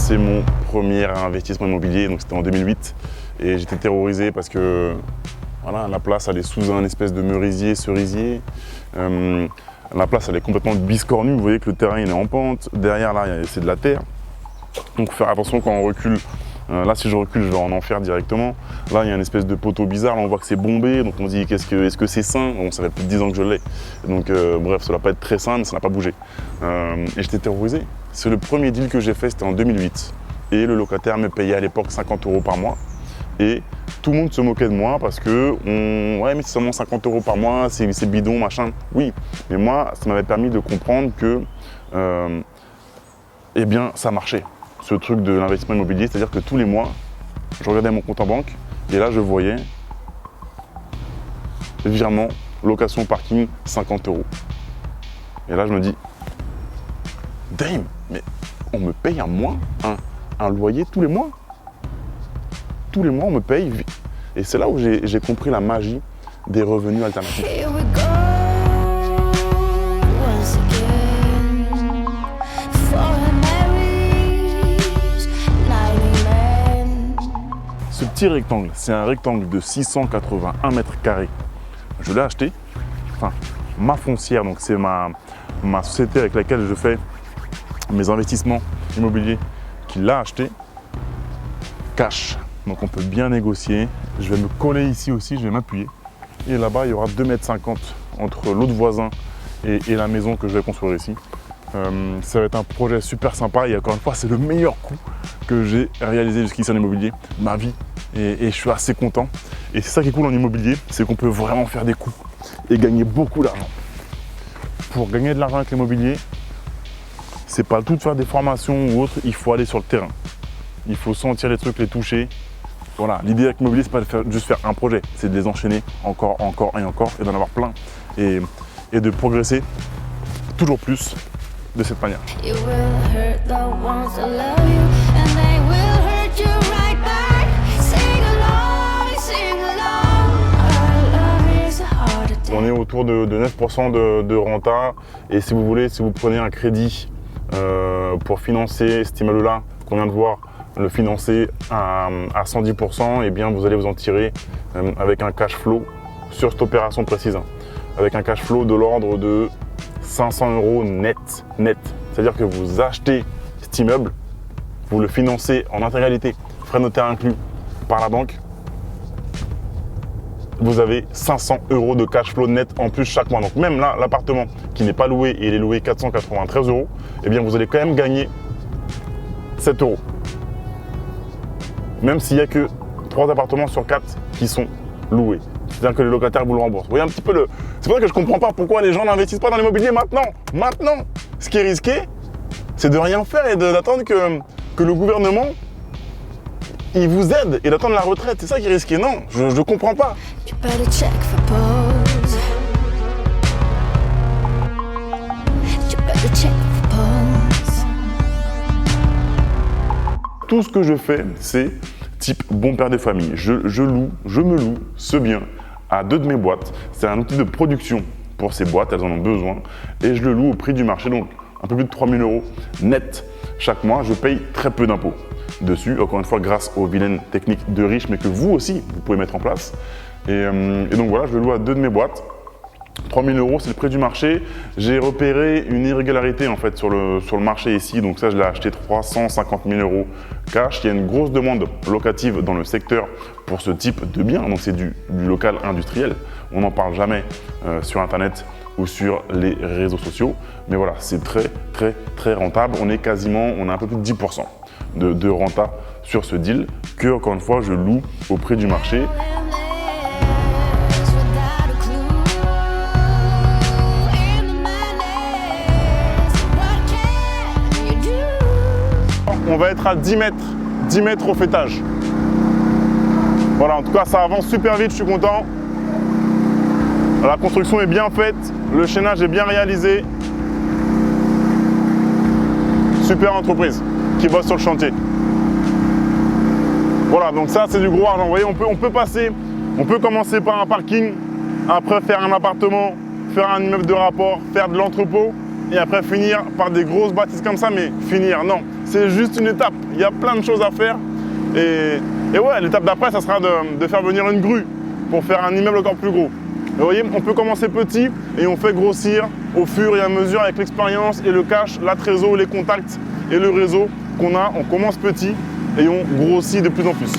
lancé mon premier investissement immobilier, donc c'était en 2008. Et j'étais terrorisé parce que voilà, la place elle est sous un espèce de merisier, cerisier. La place elle est complètement biscornue, vous voyez que le terrain il est en pente. Derrière là, c'est de la terre. Donc faire attention quand on recule. Là si je recule, je vais en enfer directement. Là il y a une espèce de poteau bizarre, là on voit que c'est bombé, donc on se dit est-ce que c'est sain? Bon, ça fait plus de 10 ans que je l'ai. Donc bref, ça ne va pas être très sain, mais ça n'a pas bougé. Et j'étais terrorisé. C'est le premier deal que j'ai fait, c'était en 2008. Et le locataire me payait à l'époque 50 € par mois. Et tout le monde se moquait de moi parce que, ouais, mais c'est seulement 50 € par mois, c'est bidon, machin. Oui, mais moi, ça m'avait permis de comprendre que, eh bien, ça marchait, ce truc de l'investissement immobilier. C'est-à-dire que tous les mois, je regardais mon compte en banque et là, je voyais virement, location, parking, 50 €. Et là, je me dis, damn, mais on me paye un loyer tous les mois. Tous les mois, on me paye. Et c'est là où j'ai compris la magie des revenus alternatifs. Ce petit rectangle, c'est un rectangle de 681 mètres carrés. Je l'ai acheté, enfin, ma foncière, donc c'est ma société avec laquelle je fais mes investissements immobiliers, qui l'a acheté cash. Donc on peut bien négocier. Je vais me coller ici aussi, je vais m'appuyer. Et là-bas, il y aura 2,50 m entre l'autre voisin et la maison que je vais construire ici. Ça va être un projet super sympa et encore une fois, c'est le meilleur coup que j'ai réalisé jusqu'ici en immobilier, ma vie. Et je suis assez content. Et c'est ça qui est cool en immobilier, c'est qu'on peut vraiment faire des coups et gagner beaucoup d'argent. Pour gagner de l'argent avec l'immobilier, c'est pas le tout de faire des formations ou autre, il faut aller sur le terrain. Il faut sentir les trucs, les toucher. Voilà, l'idée avec l'immobilier, c'est pas de juste faire un projet, c'est de les enchaîner encore et d'en avoir plein et de progresser toujours plus de cette manière. On est autour de 9% de renta et si vous voulez, si vous prenez un crédit pour financer cet immeuble-là qu'on vient de voir, le financer à 110%, et bien vous allez vous en tirer avec un cash flow sur cette opération précise, avec un cash flow de l'ordre de 500 € net. C'est-à-dire que vous achetez cet immeuble, vous le financez en intégralité, frais notaires inclus par la banque, vous avez 500 € de cash flow net en plus chaque mois. Donc même là, l'appartement qui n'est pas loué et il est loué 493 €, eh bien vous allez quand même gagner 7 €. Même s'il n'y a que 3 appartements sur 4 qui sont loués. C'est-à-dire que les locataires vous le remboursent. Vous voyez un petit peu c'est pour ça que je ne comprends pas pourquoi les gens n'investissent pas dans l'immobilier maintenant. Maintenant, ce qui est risqué, c'est de rien faire et d'attendre que le gouvernement il vous aide et d'attendre la retraite. C'est ça qui est risqué. Non, je ne comprends pas. Tout ce que je fais, c'est type bon père de famille. Je me loue ce bien à 2 de mes boîtes. C'est un outil de production pour ces boîtes, elles en ont besoin. Et je le loue au prix du marché, donc un peu plus de 3 000 € net chaque mois. Je paye très peu d'impôts dessus, encore une fois grâce aux vilaines techniques de riches, mais que vous aussi, vous pouvez mettre en place. Et donc voilà, je le loue à 2 de mes boîtes. 3 000 €, c'est le prix du marché. J'ai repéré une irrégularité en fait sur le marché ici, donc ça je l'ai acheté 350 000 € cash. Il y a une grosse demande locative dans le secteur pour ce type de bien, donc c'est du local industriel. On n'en parle jamais sur internet ou sur les réseaux sociaux, mais voilà, c'est très rentable. On a un peu plus de 10% de renta sur ce deal que, encore une fois, je loue au prix du marché. On va être à 10 mètres au faîtage. Voilà, en tout cas, ça avance super vite, je suis content. La construction est bien faite, le chaînage est bien réalisé. Super entreprise qui bosse sur le chantier. Voilà, donc ça, c'est du gros argent. Vous voyez, on peut commencer par un parking, après faire un appartement, faire un immeuble de rapport, faire de l'entrepôt. et après finir par des grosses bâtisses comme ça, mais finir, non. C'est juste une étape. Il y a plein de choses à faire. Et ouais, l'étape d'après, ça sera de faire venir une grue pour faire un immeuble encore plus gros. Vous voyez, on peut commencer petit et on fait grossir au fur et à mesure avec l'expérience et le cash, la trésor, les contacts et le réseau qu'on a. On commence petit et on grossit de plus en plus.